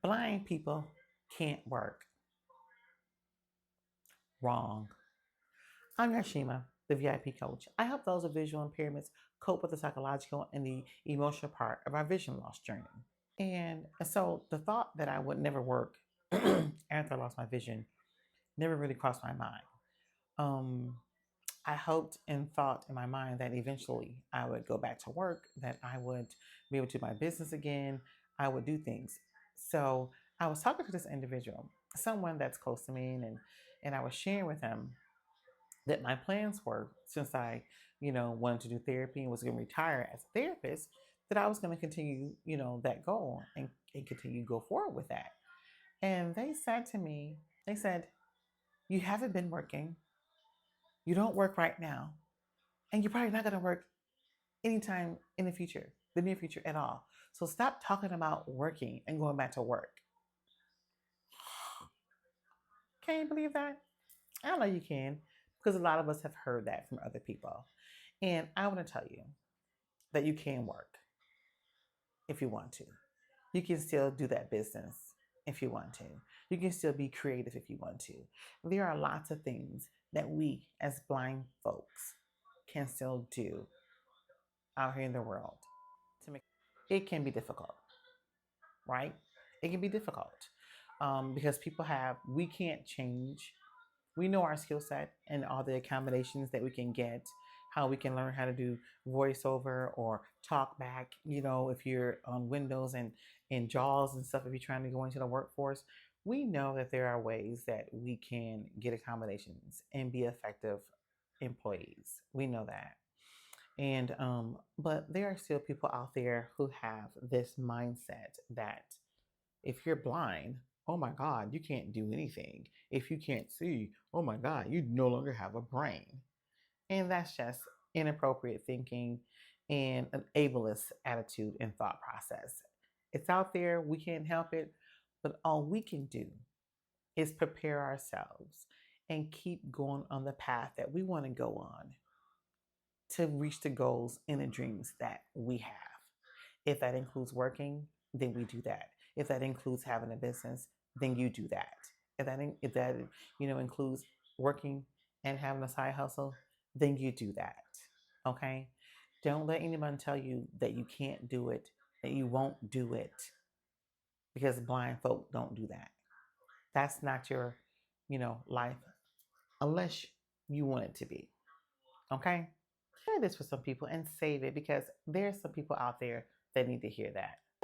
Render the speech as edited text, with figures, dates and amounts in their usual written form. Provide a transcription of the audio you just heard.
Blind people can't work. Wrong. I'm Yashima, the VIP coach. I help those with visual impairments cope with the psychological and the emotional part of our vision loss journey. And so the thought that I would never work after I lost my vision never really crossed my mind. Um, I hoped and thought in my mind that eventually I would go back to work, that I would be able to do my business again, I would do things. So I was talking to this individual, someone that's close to me, and I was sharing with him that my plans were, since I, wanted to do therapy and was going to retire as a therapist, that I was going to continue, that goal and continue to go forward with that. And they said to me, they said, you haven't been working. You don't work right now. And you're probably not going to work anytime in the future, the near future at all. So stop talking about working and going back to work. Can you believe that? I know you can, because a lot of us have heard that from other people. And I want to tell you that you can work if you want to. You can still do that business if you want to. You can still be creative if you want to. There are lots of things that we as blind folks can still do out here in the world to make it can be difficult, right? It can be difficult because we can't change. We know our skill set and all the accommodations that we can get, how we can learn how to do voiceover or talk back, if you're on Windows and JAWS and stuff, if you're trying to go into the workforce. We know that there are ways that we can get accommodations and be effective employees. We know that. And but there are still people out there who have this mindset that if you're blind, oh my God, you can't do anything. If you can't see, oh my God, you no longer have a brain. And that's just inappropriate thinking and an ableist attitude and thought process. It's out there, we can't help it, but all we can do is prepare ourselves and keep going on the path that we want to go on to reach the goals and the dreams that we have. If that includes working, then we do that. If that includes having a business, then you do that. If that includes working and having a side hustle, then you do that. Okay? Don't let anyone tell you that you can't do it, that you won't do it, because blind folk don't do that. That's not your, life unless you want it to be. Okay? Share this with some people and save it, because there's some people out there that need to hear that.